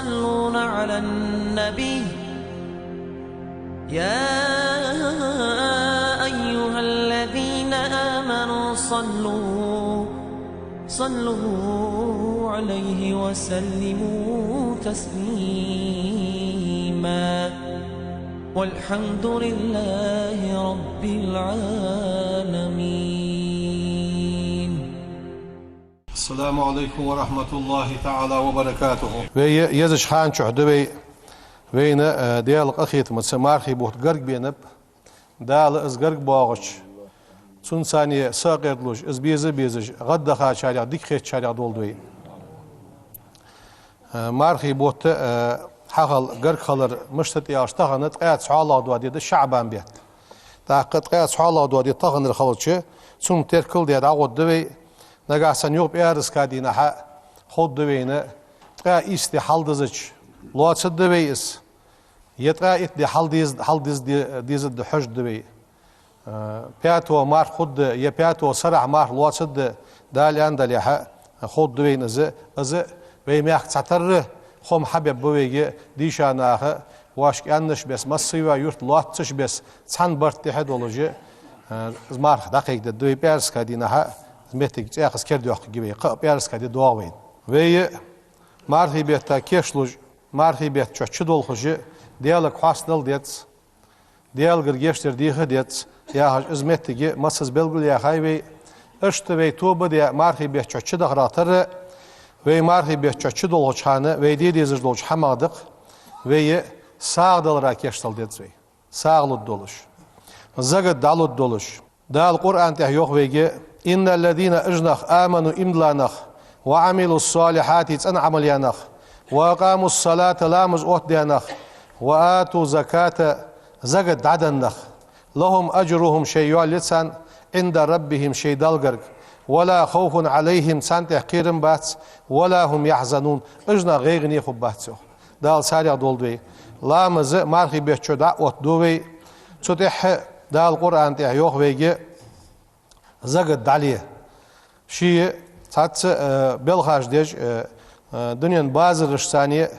يصلون على النبي يا أيها الذين آمنوا صلوا عليه وسلموا تسليما والحمد لله رب العالمين. السلام عليكم ورحمة الله تعالى وبركاته. وي يزش خان شهدوي وين ديال أخيت متسمارخي بوت قرق بينب دال از قرق باغش سون ثانية ساقيدلوش از بيزج غدا خا شارع ديك خيت شارع دولدوي مارخي بوت حقل قرق خلر مشتت ياش تغنت قاعد سحالة دوادي ده شعبان بيت تاقت قاعد سحالة دوادي تغن الخلطشة سون تركل ديال عود دوي نجاسن يوب إيرس كادينا ح خود دوينا قا إستي حالدزج لواتس دويس يتقا إتدي حالدز ديز الحج دوي بياتو مار خود يبياتو سرع مار لواتس دال عندلي ح خود دوين از بيميخ تعتر خم حبيب بويجي ديشاناخ واش كأنش بس مصيوا يرت لواتش بس تان برت حدولوجي مار دقيق دوي بيرس كادينا ح متى ياخذ كردو جيبي بيارس كادي دواوين وي مارخي بيت كيشلوج مارخي بيت تشدول خجي ديالك حاصل ديت ديال غرجشتر ديه ديت يا هج ازمتي مسز بلغل يا خايبي اشتوي توبه دي مارخي بيت تشد غراتر وي مارخي بيت تشدول خانه وي دي ديزلوج حمادق وي ساغدل راكيشتل ديت وي ساغلو دولش زغد دالو دولش دا القران ته يوخ ويجي إن الذين أجنخ آمنوا إملانخ وعملوا الصالحات تنعمل يانخ وأقاموا الصلاة لامز أهديانخ وآتوا زكاة زقد عدنخ لهم أجرهم شيء لسان عند ربهم شيء دلقرق ولا خوف عليهم سان تحقيرن باتس ولا هم يحزنون أجنا غيغني خب باتسو دال سارع دولدوي لامز مارخي بيحشو دعوة دوي تتح دال القرآن تحيوخ ويجي زغد داليه شيء تات بلخاش ديج دنيا بازرش ثانيه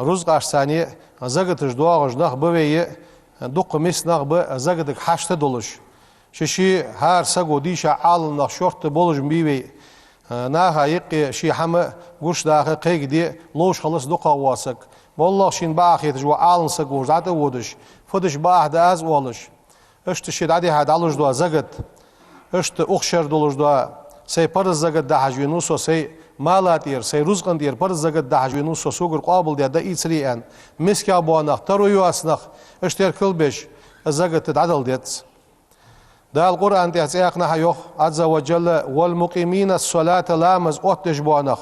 رزقاش ثانيه زغدش دواغش نخ بوي دوق مس نخ ب زغدك حشت دولش شي هار سغو ديشا عال نخ شورت بولج بيوي ناها يق شي حما غوش داخل قيق دي لوش خلص دوقا واسك والله شين باخيت جو عال سغو زات ودش فدش باه داز ولش اشتشي دادي هاد علوش دو زغد اشت اخشر دولش دوا سي پرز زغد ده حجوینوسو سي مالاتير سي رزقن دير پرز زغد ده حجوینوسو سوگر قابل ده ايتري ان مسكا بونخ ترو يواسنخ اشتر كلبش زغد تدعدل ديت ده القران ده سيقنا حيوخ عز وجل والمقيمين الصلاه لامز اوتج بونخ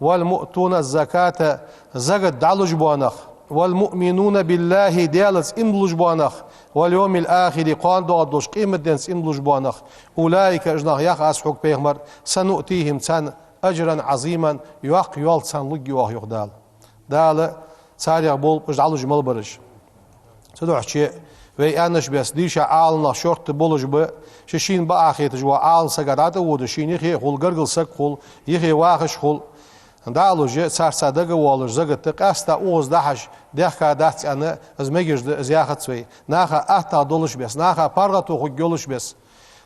والمؤتون الزكاه زغد دالج بونخ والمؤمنون بالله ديالس املج بونخ واليوم الآخر قان دوش قيمة دنس إملوج بانخ أولئك أجناخ يخ أسحق بيغمر سنؤتيهم سن أجرا عظيما يوق يوال سن لق يوخ يخدال دال ساريع بول بجعلو جمال برش سدوح شيء وي أنش بس ديشا عالنا شورت بولج ب ششين بآخيت جوا عال سقرات ودشين يخي خول قرقل سق خول يخي واخش خول دالو جه سار صدق والج زغت قاستا اوز دحش دخا دات انا از ميجز زياخت سوي ناخا اتا دولش بس ناخا پارغتو خو گولش بس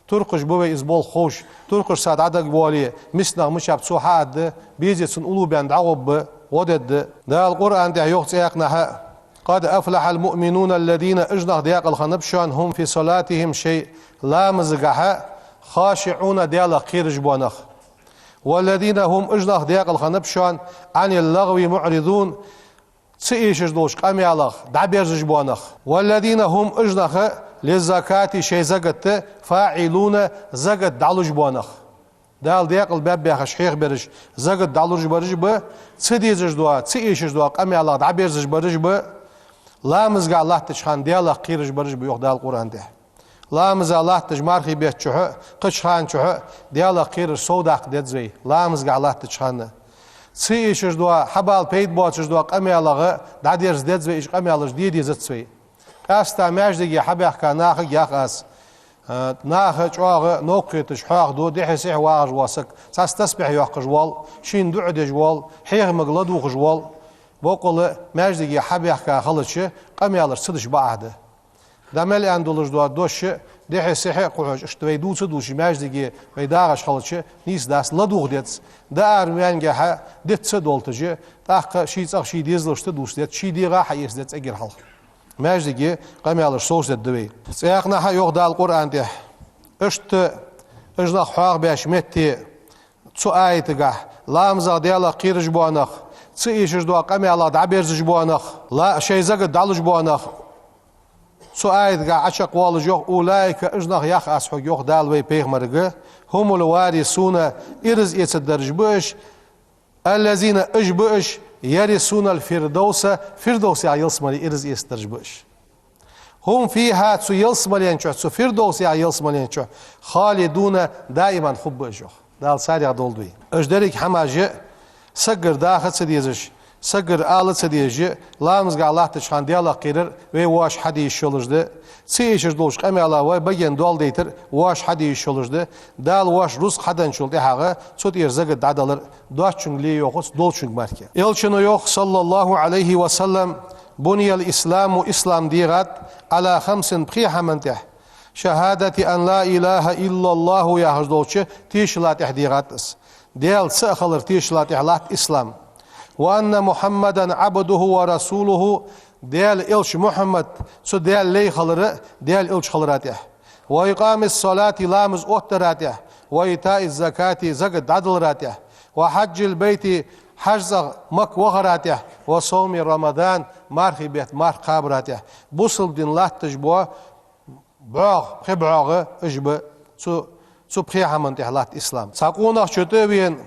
ترقش بوي ازبول خوش ترقش سادادق والي مسنا مشاب سوحاد بيجسن اولو بند عقب ودد دا القران ده يوخ يقنا قد افلح المؤمنون الذين اجنخ دياق الخنبشان هم في صلاتهم شيء لا مزقها خاشعون ديال خيرج بونخ والذين هم اجنخ دياق الخنبشان عن اللغو معرضون تسئيش دوش قامي الله دعبيرج بونخ والذين هم اجنخ للزكاة شيء زقت فاعلون زقت دعلج بونخ دال دياق الباب بيخش حيخ برج زقت دعلج برج ب تسديج دوا تسئيش دوا قامي الله دعبيرج برج ب لا مزق الله تشخان ديال قيرج برج بيوخ دال القرآن ده لا مزق الله تجمارخي بيت شح قشخان شح ديال قيرج سوداق ديت زي لا مزق الله تشخان تسئيش دوا حبال بيت بوتش دوا قامي الله دعديرج ديت زي ايش قامي الله جديد يزت سوي استا ماجدي حبيخ كناخ ياخاس ناخ جواغ نوقيتش حاغ دو دحسح واغ واسك تستسبح يوق جوال شين دعد جوال حيغ مغلد وجوال بقول مجدي حبيحك خلص قميالر صدش بعده دمل اندولش دوش ده صحيح قوش اشتوي دوش مجدي ويداغش خلص نيس داس لدوغ ديت دا ارميانجه ديت صدولتجه تاق شي ديزلشت دوش ديت شي ديغا حيس ديت اجر حل مجدي قميالر صوص دوي سيقنا ها يوغ دا القران ده اشت اجنا حواغ باش متي تسو آيتگه لامزا ديالا قيرج بوانخ تسو ايشش دوا قميالا دعبيرزج بوانخ لا شيزاق دالج بوانخ تسو آيتگه عشق والج يوغ أولئك اجنخ يخ أسحق يوغ دالوي بيغمرگه هم الوارثون إرز يتدرج بوش الذين اجبوش يرثون الفردوس فردوس يلسمالي إرز يتدرج بوش هم فيها تسو يلسمالين تسو فردوس يلسمالين خالدون دائما خب اجوغ دال ساري دولدوي اجدريك حماجه سجر داخل سديزش سجر آلت سديجه لامز الله تشخان ديالا قيرر وي واش حدي شولجده سيش دولش قمي الله وي بين دول ديتر واش حدي شولجده دال واش روس حدن شولدي حاغه سوت يرزق دادالر دوچون لي يوخس دولچون ماركه يلچنو يوخ صلى الله عليه وسلم بني الاسلام اسلام ديغات على 5 بخيحه منته شهادة أن لا إله إلا الله يا هجدوش تيشلات إحديغاتس ديال سأخلر تيشلات إحلات إسلام وأن محمدا عبده ورسوله ديال إلش محمد سو ديال لي خلر ديال إلش خلراته وإقام الصلاة لامز أوتراته وإيتاء الزكاة زقد عدلراته وحج البيت حجز مك وغراته وصوم رمضان مارخي بيت مارخ قابراته بوصل دين لا تجبوه بعض خبعاغ اجب سو بخيحة من تحلات إسلام ساقونا شتوين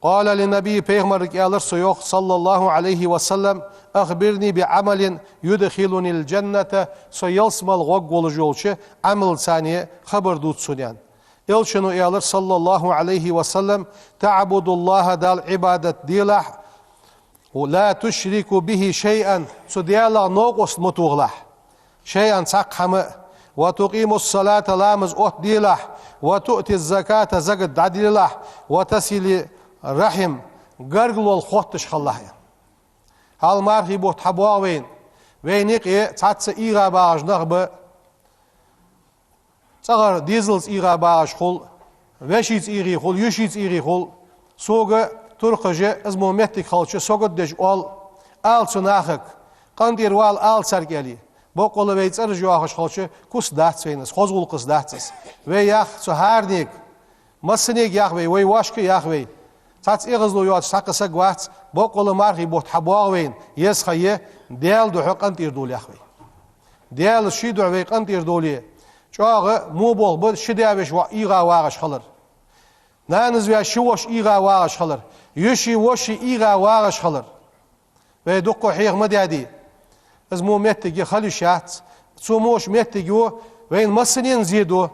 قال للنبي بيغمر كيالر سيوخ صلى الله عليه وسلم أخبرني بعمل يدخلني الجنة سيلسم الغوغ والجولش عمل ثانية خبر دوت سنيان إلشنو إيالر صلى الله عليه وسلم تعبد الله دال عبادة ديلح ولا تشرك به شيئا سو ديالا نوقس متوغلح شيئا ساقحم وتقيم الصلاة لامز أوت ديلح وتؤتي الزكاة زقد عديلح وتسل رحم قرقل والخوتش خلاها هل مارخي بوت حبوا وينيق تاتس إيغا باج نغب تغر ديزلز إيغا باج خل وشيت إيغي خل يشيت إيغي خل سوغ ترقجة ازمو متك خلش سوغد دج آل سناخك قندير وال آل سرقالي بقول بيت أرجو آخش خالش كوس دهت فينس خزول قص دهتس وياخ سهارنيك مسنيك ياخوي ويواشك ياخوي تات إغزلو يوات ساقسا قوات بقول مارخي بوت حبوا وين يسخيه ديال دو حق أنت يردول ياخوي ديال الشيدو عويق أنت يردولي شاغ مو بول بد شديابش وإيغا واغش خلر نانز ويا شوش إيغا واغش خلر يشي وشي إيغا واغش خلر ويدقو حيغ مدادي ازمو متجي خليشات سوموش متجو وين مسنين زيدو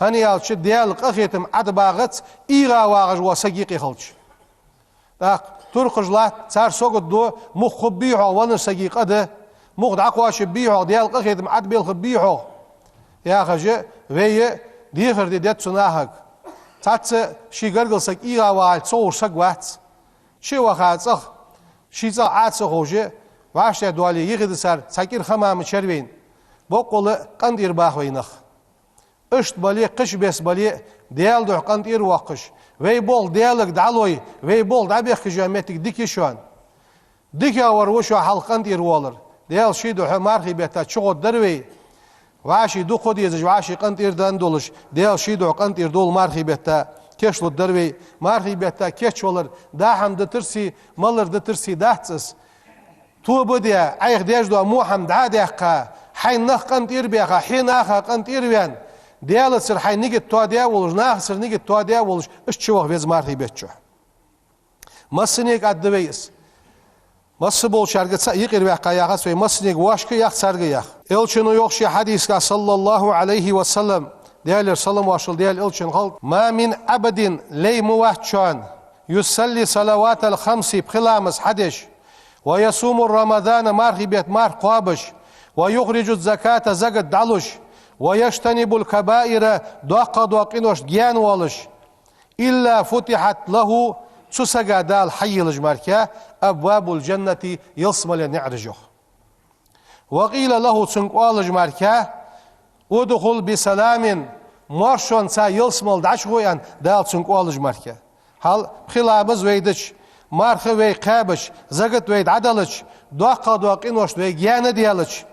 هني يالش ديال قخيتم عدباغت إيغا واغج وسقيقي خلش داق ترقج لا صار سوقد دو مخبيحو ون سقيق أده مخد عقواش بيحو ديال قخيتم عدبيل خبيحو يا خجي وي ديخر دي ديت سناهك تاتس شي قرقل سق إيغا واغج صور سقوات شي وخات صخ شي صخ عاد سخوجي واش دوالي يغد سار ساكير خمام شروين بقول قندير باخوينخ اشت بالي قش بس بالي ديال دو قندير وقش وي بول ديالك دعلوي وي بول دعبيخ جامتك ديكي شوان ديكي اور وشو حل قندير والر ديال شي دو مارخي بيتا شغل دروي واشي دو خدي يزج واشي قندير دندولش ديال شي دو قندير دول مارخي بيتا كيشلو دروي مارخي بيتا كيش ولر دا هم دترسي مالر دترسي داتس تو بديا عيخ ديش دو محمد عادي حقا حين نخ قنطير بيخا حين اخا قنطير بيان ديال سر حين نيجت تو ديا ولج ناخ سر نيجت تو ديا ولج اش تشوخ بيز مارتي بيتشو مسنيك ادبيس مس بول شارغت يقير بيخا ياخ سوي مسنيك واشك ياخ سرغ ياخ الچنو يوخشي حديث صلى الله عليه وسلم ديال سلام واشل ديال الچن خلق ما من عبد لي موحشان يصلي صلوات الخمس بخلامس حدش ويصوم رمضان مارخي بيت مار قابش ويخرج الزكاة زقد دعلش ويجتنب الكبائر دوق دوقينوش جيان والش إلا فتحت له سوسجا دال حي الجماركا أبواب الجنة يصمل نعرجه وقيل له تنقال جماركا ودخل بسلام مرشون سا يصمل دعشويان دال تنقال جماركا هل خلابز ويدش مارخ وي قابش زغت ويد عدلش دوقا دوقينوش وي جيانا ديالش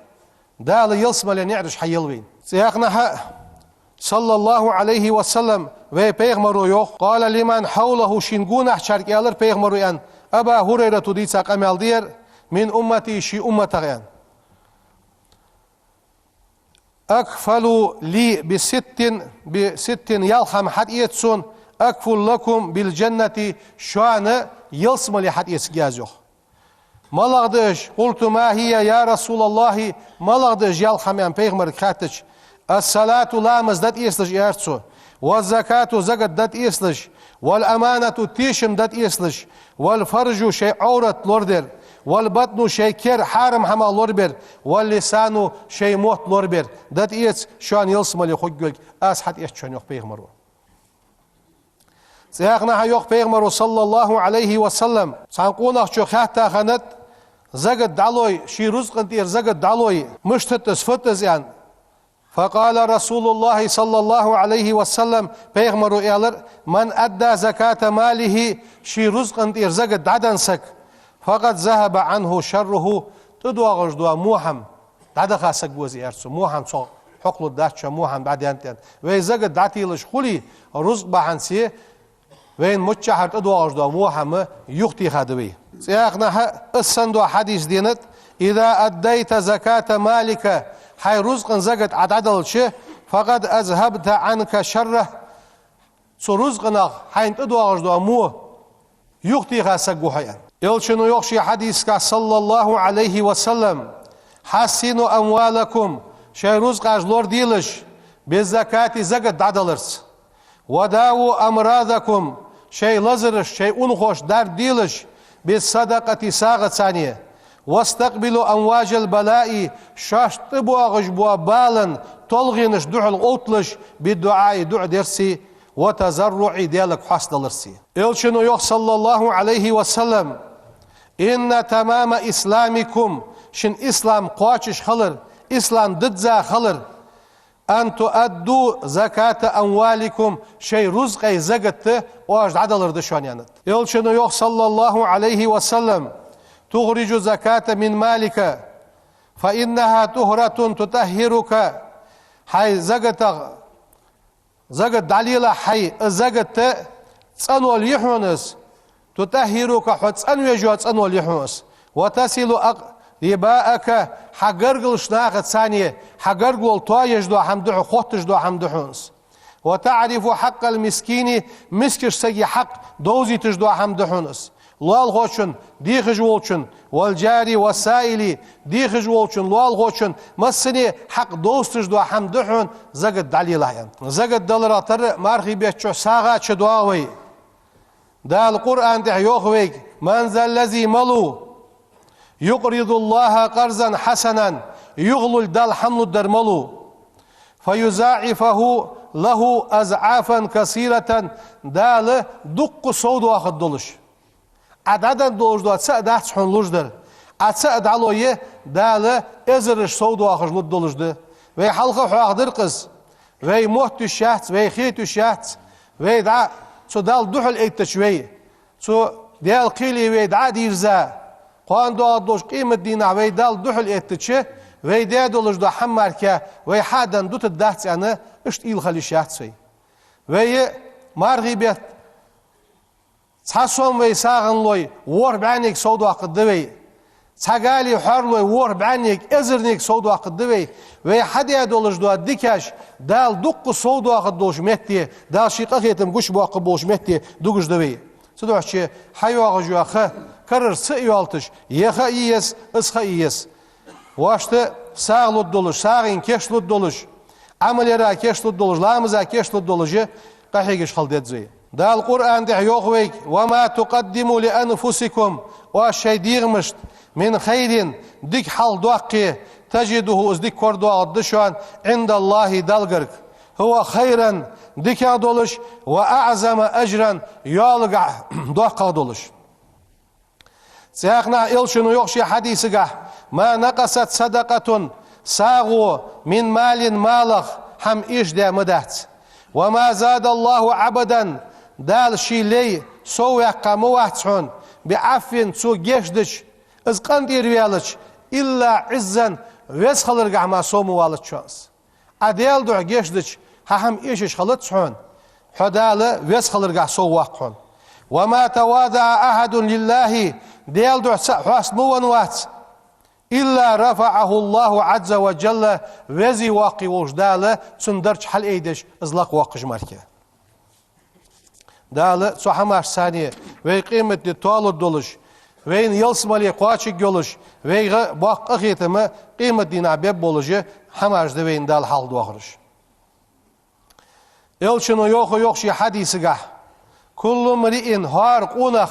دال يصمل نعرج حيلوين سياقنا صلى الله عليه وسلم ve peygamberi yok. Qala liman hawlahu şinguna şarkiyalar peygamberi yan. Aba Hureyre tudi saqamal diyer min ummati şi ummatayan. Akfalu li bi sittin yalham hadiyetsun akful lakum bil cenneti şuanı yılsmali hadiyesi gazyoq. Malagdış qultu ma hiya ya Resulallah malagdış yalham yan peygamber khatich as-salatu la mazdat yeslish yartsu والزكاة زكاة دات إسلش والأمانة تيشم دات إسلش والفرج شيء عورة لوردر والبطن شيء كير حارم حما لوربر واللسان شيء موت لوربر دات إيس شان يلسم اللي خجل أسحت إيش شان يخ بيغمرو سياقنا يخ بيغمرو صلى الله عليه وسلم سانقونا شو خاتا خانت زكاة دالوي شي رزق انتير زكاة دالوي مشتتس فتز يعني فقال رسول الله صلى الله عليه وسلم پیغمبر اعلر من ادى زكاة ماله شي رزق انتير زكاة دادنسك فقد ذهب عنه شره تدوغش دوا موهم دادخا سقوزي ارسو موهم صو حقل داتشا موهم بعدين وي زكاة داتيلش خلي رزق بعنسي وين متشحر تدوغش دوا موهم يختي خدوي سياقنا السندو حديث دينت إذا أديت زكاة مالك حي رزق زكاة عدل شيء فقد أذهبت عنك شره سو رزقنا حين تدوغش دوا مو يختي خاسقو حيان يلشنو يخشي حديثك صلى الله عليه وسلم حسنوا أموالكم شي رزق أجلور ديلش بالزكاة زكاة عدلرس وداو أمراضكم شي لزرش شي أنخوش دار ديلش بالصدقة ساغة ثانية واستقبلوا أمواج البلاء شاشتبوا غجبوا بالا تلغينش دعا القوتلش بالدعاء دعا درسي وتزرع ديالك حسن لرسي إلشنو يخ صلى الله عليه وسلم إن تمام إسلامكم شن إسلام قواتش خلر إسلام ضدزا خلر أن تؤدوا زكاة أموالكم شيء رزقي زكاة واجد عدلر دشوانيانت إلشنو يخ صلى الله عليه وسلم تخرج زكاة من مالك فإنها طهرة تطهرك حي زكاة دليل حي زكاة تسأنو اليحونس تطهرك حتسأنو يجو تسأنو اليحونس وتصل رباءك حقرقل شناقة ثانية حقرقل طايج دو حمدحو خوتش دو حمدحونس وتعرف حق المسكين مسكش سجي حق دوزي تجدو حمدحونس لال خوشن ديخج وولشن والجاري والسائلي ديخج وولشن لال خوشن مسني حق دوستج دو حمدحون زقد دليل عين زقد دلراتر مارخي بيتشو ساغا تشدواوي دا القرآن ده يوخويك من ذا الذي ملو يقرض الله قرضا حسنا يغلل دال حمل الدرملو فيزاعفه له أزعافا كثيرة دال دق صود واخد دلش عددا دوجدو اتسا داحت حون لوجدر اتسا دالويه دال ازرش صود واخد لدلجدر وي حلقه حواقدر قز وي موت الشهت وي خيت الشهت وي دا سو دال دحل ايتشوي سو دال قيلي وي دا ديرزا قان دو دوش قيمة دينا وي دال دحل ايتشي وي دا دولجدو حماركا وي حادن دوت الداحت انا اشت ايل خلي الشهت سوي وي مارغي بيت تحسون وي ساغن لوي وور بعنيك سودو قدوي تاغالي حر لوي وور بعنيك ازرنيك سودو قدوي وي حدي دولج دو ديكاش دال دق سودو قدوش متي دال شيقه يتم غش بو قبوش متي دوغش دوي سدوحشي حيوا جوخ كرر سيالتش يخا يس اسخا يس واشت ساغلو دولش ساغين كشلو دولش عمليرا كشلو دولش لامزا كشلو دولج قحيقش خلدت زي دا القرآن ده يوغويك وما تقدموا لأنفسكم والشي ديغمشت من خير ديك حال دوقي تجده ازديك كردو عدشوان عند الله دالغرك هو خيرا دكا دولش وأعظم أجرا يالقع دوقا دولش سياقنا إلشنو يخشي حديثك ما نقصت صدقة ساغو من مال مالخ هم إيش دا مدات وما زاد الله عبدا دال شي لي سوى قامواتشون بعفن سو جيشدش از قندير ويالش إلا عزا ويسخلر ما سومو والتشانس أديال دو جيشدش هم إيش خلتشون حدال ويسخلر سو واقعون وما تواضع أحد لله ديال دو حسنو ونوات إلا رفعه الله عز وجل وزي واقي وجدال سندرش حل ايدش ازلاق واقش مركه دال سوحمار ثانية وي قيمة دي طول دولش وين يلسمالي قواشي جولش وي باق اخيتما قيمة دي نعبيب بولجي حمارش دي وين دال حال دوخرش يلشنو يوخو يوخشي حديثة كل مرئين هار قونخ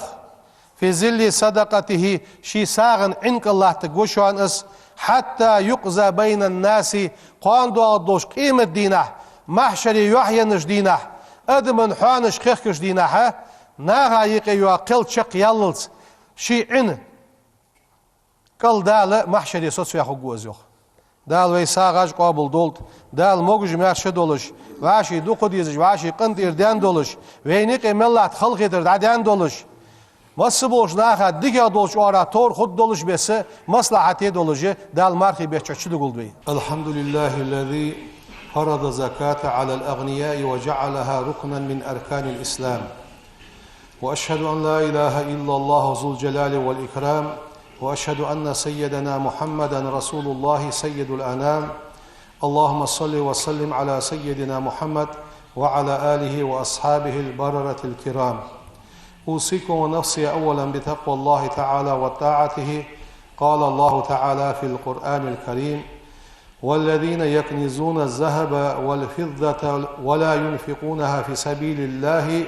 في ظل صدقته شي ساغن عنك الله تقوشوان اس حتى يقضى بين الناس قاندو دوش قيمة دينه محشري يحينش دينه ادمن حانش خيخش دينه ناغا يقيوا قل شق يللز شي عن قل دال محشري سوسو يخو قوزيوخ دال وي ساغاج قابل دولت دال موجج ماشي دولش واشي دوقو ديزج واشي قنت اردان دولش وينيقي ملات خلقي دردان دولش مصر بولش ناخا ديكا دولش وارا تور خود دولش بس مصلحتي دولش دال مارخي بيشتشلو قلبي الحمد لله الذي فرض زكاة على الأغنياء وجعلها ركنا من أركان الإسلام وأشهد أن لا إله إلا الله ذو الجلال والإكرام وأشهد أن سيدنا محمدا رسول الله سيد الأنام اللهم صل وسلم على سيدنا محمد وعلى آله وأصحابه البررة الكرام أوصيكم ونفسي أولا بتقوى الله تعالى وطاعته قال الله تعالى في القرآن الكريم والذين يكنزون الذهب والفضة ولا ينفقونها في سبيل الله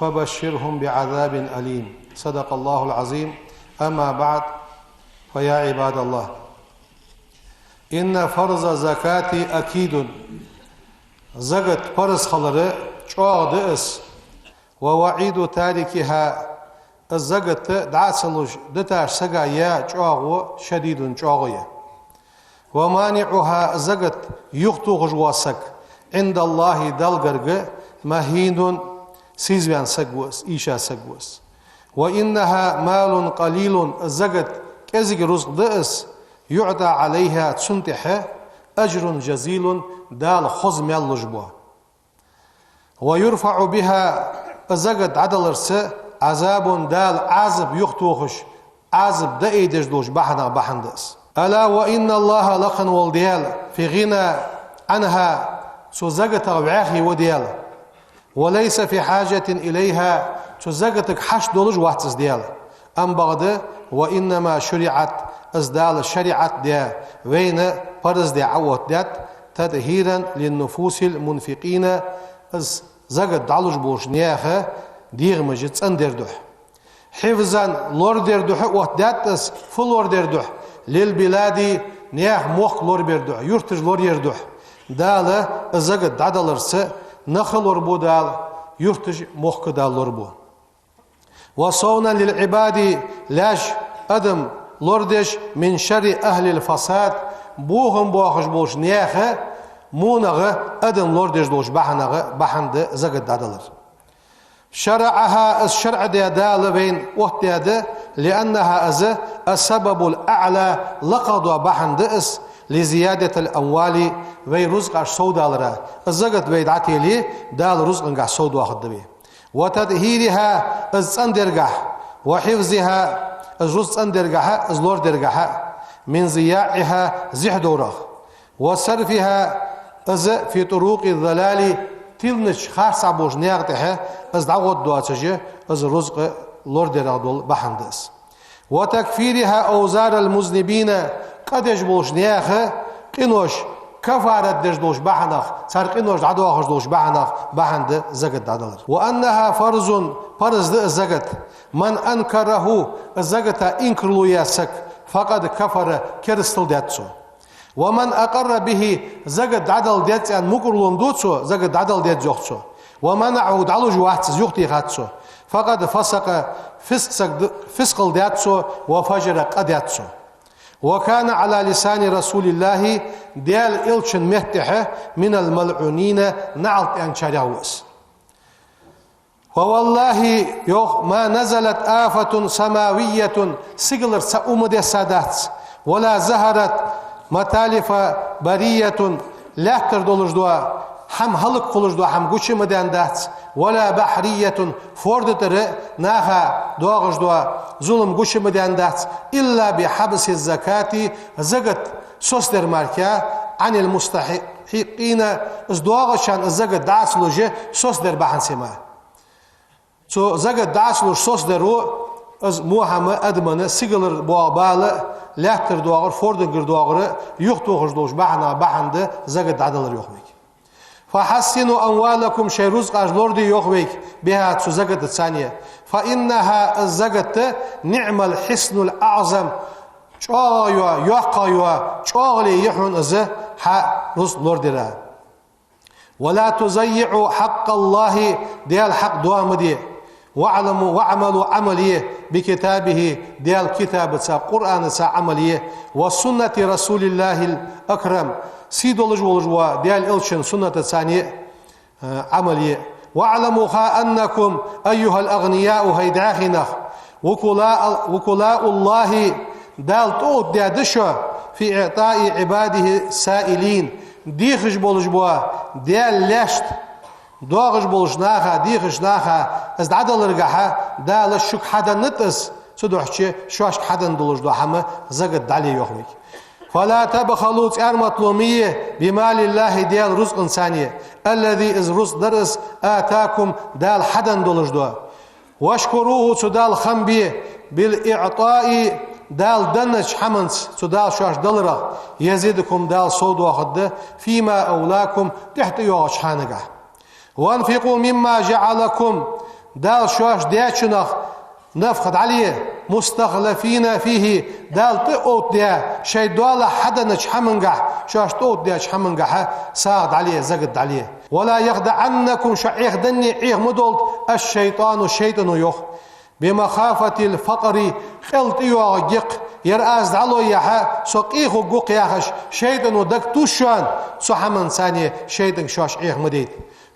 فبشرهم بعذاب أليم صدق الله العظيم أما بعد فيا عباد الله إن فرض زكاة أكيد زكاة فرض خلره چوغ دئس ووعيد تاركها الزكاة دعسلوش دتاش سقا يا چوغ شديد چوغية ومانعها زكاة يختوغ واسك عند الله دلغرغ مهين سيزوان سقوس إيشا سقوس وإنها مال قليل الزكاة كزيك رزق دئس يعطى عليها تسنتح أجر جزيل دال خزم يلجبوا ويرفع بها الزكاة عدل رس عذاب دال عذب يختوخش عذب دئيدش دوش بحنا بحندس ألا وإن الله لقن والديال في غنى عنها سو زكاة وعاخي وديال وليس في حاجة إليها سو زكاتك حش دولج واتس ديال أم بغد وإنما شرعت ازدال الشريعة دي وين فرز دي عوت دات تدهيرا للنفوس المنفقين از زغد دالوج بوش نياخه ديغ مجد سندردح حفظا لور دردح وات داتس فلور دردح للبلاد نياخ موخ لور بردح يرتج لور يردح دال زغد دادلرس نخلور بو دال يرتج موخ دال لور بو وصونا للعباد لاش أدم لوردش من شر أهل الفساد بوهم بوخش بوش نياخه مونغه أدم لوردش دوش بحند زغد دادلر شرعها الشرع دي دال بين وقت دي لأنها السبب الأعلى لقد بحند اس لزيادة الأموال وي رزق سودالرا الزغد ويدعتي لي دال رزق سود واخد بي وتدهيرها الزندرجح وحفظها الجزء اندرجها الزلور درجها من زياعها زحدورة وصرفها از في طرق الضلال تلنش خاصة بوش نيارتها از دعوت دواتجه از رزق لور درجدول بحندس وتكفيرها أوزار المذنبين قدش بوش نياخه قنوش كفارة دجدوش بحنخ سرقينوش عدوخش دوش بحنخ بحند زكت دادلر وأنها فرض الزكت من أنكره الزكت إنكرلو ياسك فقد كفر كرستل داتسو ومن أقر به زقد عدل ديت أن مقرلون دوتسو زقد عدل ديت زوختسو ومنعه دعلو جواتس زوختي خاتسو فقد فسق فسق دياتسو وفجر قدياتسو. وكان على لسان رسول الله ديال إلشن مهتحه من الملعونين نعلت أن شرعوس. ووالله ما نزلت آفة سماوية سجلر سأمد السادات ولا زهرت متالف برية لا تردولج دوا هم هلك قلج دوا هم قوش مدان دات ولا بحرية فوردتر ناها دواغج دوا ظلم قوش مدان دات إلا بحبس الزكاة زقت سوستر ماركا عن المستحقين ازدواغشان الزقت داس لوجه سوستر بحن سما سو زقت داس لوج سوسترو از موهم ادمنه سيجلر بواباله لاتر دواغر فوردنجر دواغر يختوغج دوش بحنا بحنده زقت عدلر يخويك فحسنوا أموالكم شي رزق أجلوردي يخويك بها تزقت الثانية فإنها الزقت نعم الحسن الأعظم شايوا يقايوا شاغلي يحون أزه حق رزق لوردي ولا تزيعوا حق الله ديال حق دوام دي واعلموا واعملوا عمليه بكتابه ديال كتاب قرآن عمليه وسنة رسول الله الأكرم سيدو لجوا ديال إلشن سنة ثانية عمليه واعلموا أنكم أيها الأغنياء هيداخنخ وكلاء الله دال توت دادشة في إعطاء عباده السائلين ديخش بولجوا ديال لشت دوغش بولجناها ديخشناها از عدل رجعها دال الشك حدا نتس سدوحشي شواش حدا دولج دوحمه زقد دالي يومك فلا تبخلوا تيار مطلومية بمال الله ديال رزق إنسانية الذي از رزق درس آتاكم دال حدا دولج دوا واشكروه تدال خنبيه بالإعطاء دال دنش حمنس تدال شاش دلرة يزيدكم دال صود واخد فيما أولاكم تحت يوش حانقه وانفقوا مما جعلكم دال شاش دياتشنخ نفخد عليه مستخلفين فيه دال تقوت ديا شي دولا حدا نشحمنقح شاش تقوت ديا شحمنقح ساعد عليه زقد عليه ولا يخدعنكم شعيخ دني عيخ مدولت الشيطان يخ بمخافة الفقر خلط يوغيق يرأز دعلو يحا سقيخو قوق ياخش شيطان دك توشان سحمن ثانية شيطان شاش عيخ مديد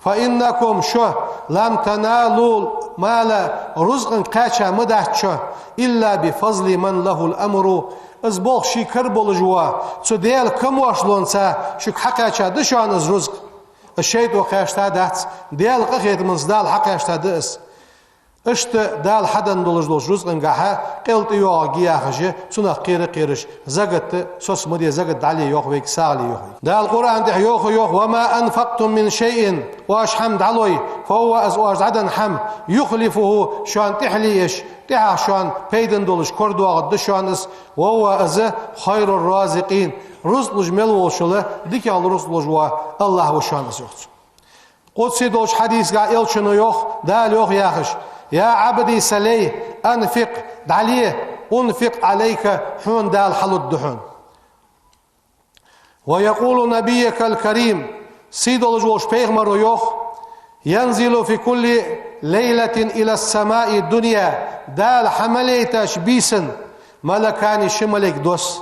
فإنكم شو لم تنالوا مال رزق قاچا مدهشو إلا بفضل من له الأمر ازبوغ شي كربول جوا سو ديال كم واشلونسا شك حقاچا دشان از رزق الشيطان قاشتا دات ديال قخيت من دال حقاشتا دس اشت دال حدا دولج رزق انقاها قلت يوغي ياخجي سنة قيرش زقت سوس مدي زقت علي يوغويك ساغلي يوغوي دال القرآن دح يوغ وما أنفقتم من شيء واش حمد علوي فهو أزواج عدن حم يخلفه شان تحليش تحا شان بيدن دولج كردو غد شانس وهو أزه خير الرازقين رزق جمل وشله ديك على رزق جوا الله وشانس يوغ قدسي دوش حديث قائل شنو يوغ دال يوغ ياخش يا عبدي سلي أنفق دعليه أنفق عليك حون دال حلو الدحون ويقول نبيك الكريم سيدو الجوش بيغمر يوخ ينزل في كل ليلة إلى السماء الدنيا دال حمليتش بيسن ملكان شملك دوس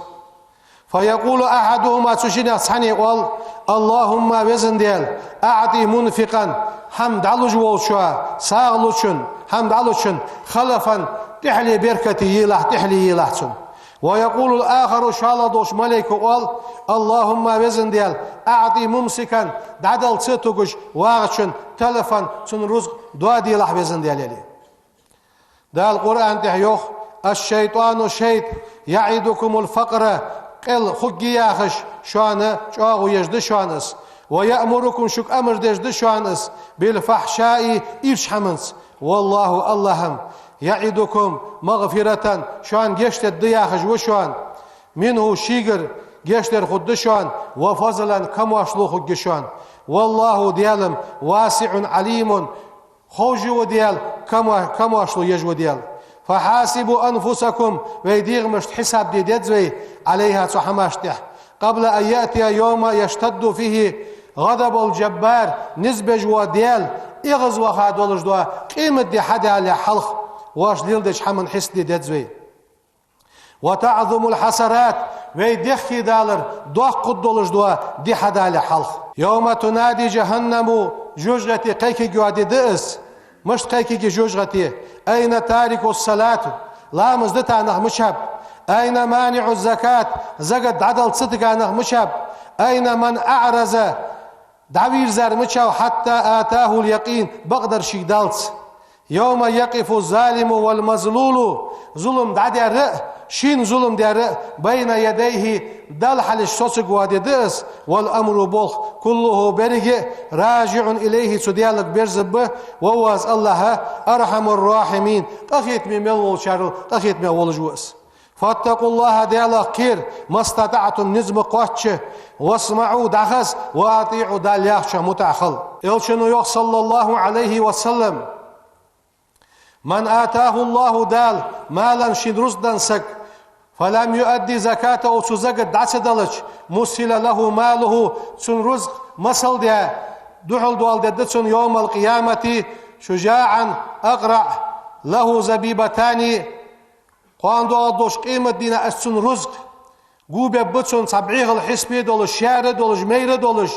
فيقول أحدهما تشيني أصحاني قال اللهم وزن ديال أعطي منفقا حمد علوج وشوا ساغلوشن حمد علوشن خلفا تحلي بركتي يلح تحلي يلحسن ويقول الآخر شالدوش ملك قال اللهم وزن ديال أعطي ممسكا دعدل ستوكش واغشن تلفا سن رزق دوا ديلح وزن ديال يلي دا القرآن تحيوخ الشيطان شيط يعيدكم الفقر قل خجي ياخش شانه شاغو يجد شانس ويأمركم شك أمر دجد شانس بالفحشاء إيش حمنس والله اللهم يعدكم مغفرة شان جشت الدياخش وشان منه شيقر جشت الخدشان وفضلا كم واشلوخ الجشان والله ديالم واسع عليم خوجو ديال كم واشلو يجو ديال فحاسبوا أنفسكم ويديغ مشت حساب دي ديدزوي عليها تحماشتح قبل أن يأتي يوم يشتد فيه غضب الجبار نزبج وديال إغز وخاد ولجدوا قيمة دي حدا على حلق واش ديل ديش حمن حس دي دزوي وتعظم الحسرات ويدخي دالر دوق قدولجدوا دي حدا على حلق يوم تنادي جهنم جوجغتي قيكي جوادي دئس مش قيكي جوجغتي أين تارك الصلاة لا مزدتا نغ مشاب أين مانع الزكاة زقد عدل صدق نغ مشاب أين من أعرز دعوير زار مشاو حتى آتاه اليقين بقدر شيدالت يوم يقف الظالم والمظلول ظلم دعدي الرئ شين ظلم دي الرئ بين يديه دل حل الشوسق وادي دئس والأمر بوخ كله برق راجع إليه سديالك برزبه وواز الله أرحم الراحمين قخيت من ملول شارو قخيت من أول جوس فاتقوا الله ديالك خير ما استطعتم نزم قوتش واسمعوا دخس واطيعوا دالياخش متعخل إلشنو يوخ صلى الله عليه وسلم من آتاه الله دال مالا شدرس دنسك فلم يؤدي زكاته سزقت دعسدلج مسل له ماله سن رزق مسل ديا دحل دوال ددتسن يوم القيامة شجاعا أقرع له زبيبتان قاندو دوش قيمة دينا أسن رزق قوبة بتسن سبعيغ الحسبي دولش شارة دولش ميرة دولش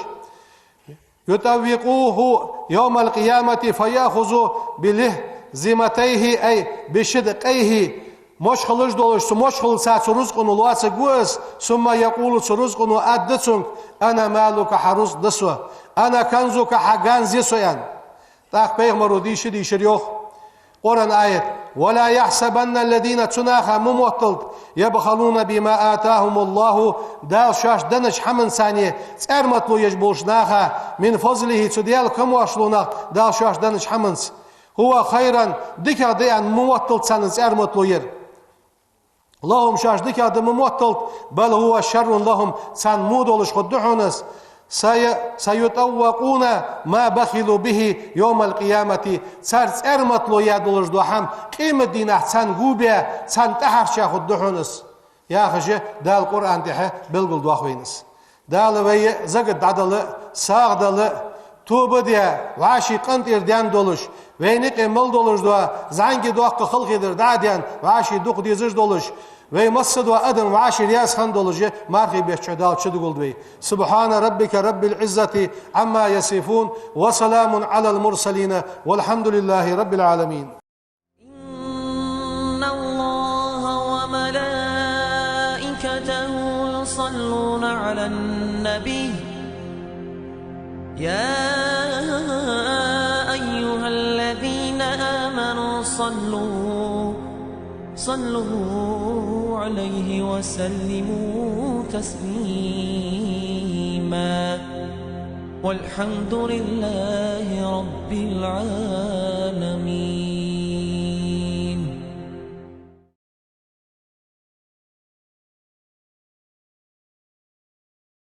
يتوقوه يوم القيامة فيأخذ بله زمتيه أي بشدقيه مشخلش دولش مشخل ساعة رزقن الواس قوس ثم يقول رزقن أدتسن أنا مالك حرز دسوة أنا كنزك حقان زيسويان تاق بيغمرو ديش ديش ريوخ قرآن آية ولا يحسبن الذين تناخا مموتلت يبخلون بما آتاهم الله دال شاش دنش حمن ثانية تأرمتلو يجبوش ناخا من فضله تديال كم واشلونا دال شاش دنش حمنس هو خيرا ديكا ديان مموتلت سانس أرمتلو ير لهم شاش ديكا دي مموتلت بل هو شر لهم سان مودولش خدحونس سيطوقون ما بخلوا به يوم القيامة سارس أرمتلو يادولش دوحام قيمة دين أحسان قوبيا سان تحف شاخد دحونس يا خشي دا القرآن تحه بلغل دوحوينس دا لوي زقد عدل ساغدل توبة ديا وعاشي قنط إرديان دولش وينيق مل دولش دوا زعنجي دوحق خلقي در داديان وعاشي دوق ديزش دولش وي مصد وأدم وعاشي رياس خندولجي مارخي بيشعدال شدقل دوي سبحان ربك رب العزة عما يصفون وسلام على المرسلين والحمد لله رب العالمين إن الله وملائكته يصلون على النبي يا أيها الذين آمنوا صلوا عليه وسلموا تسليما والحمد لله رب العالمين.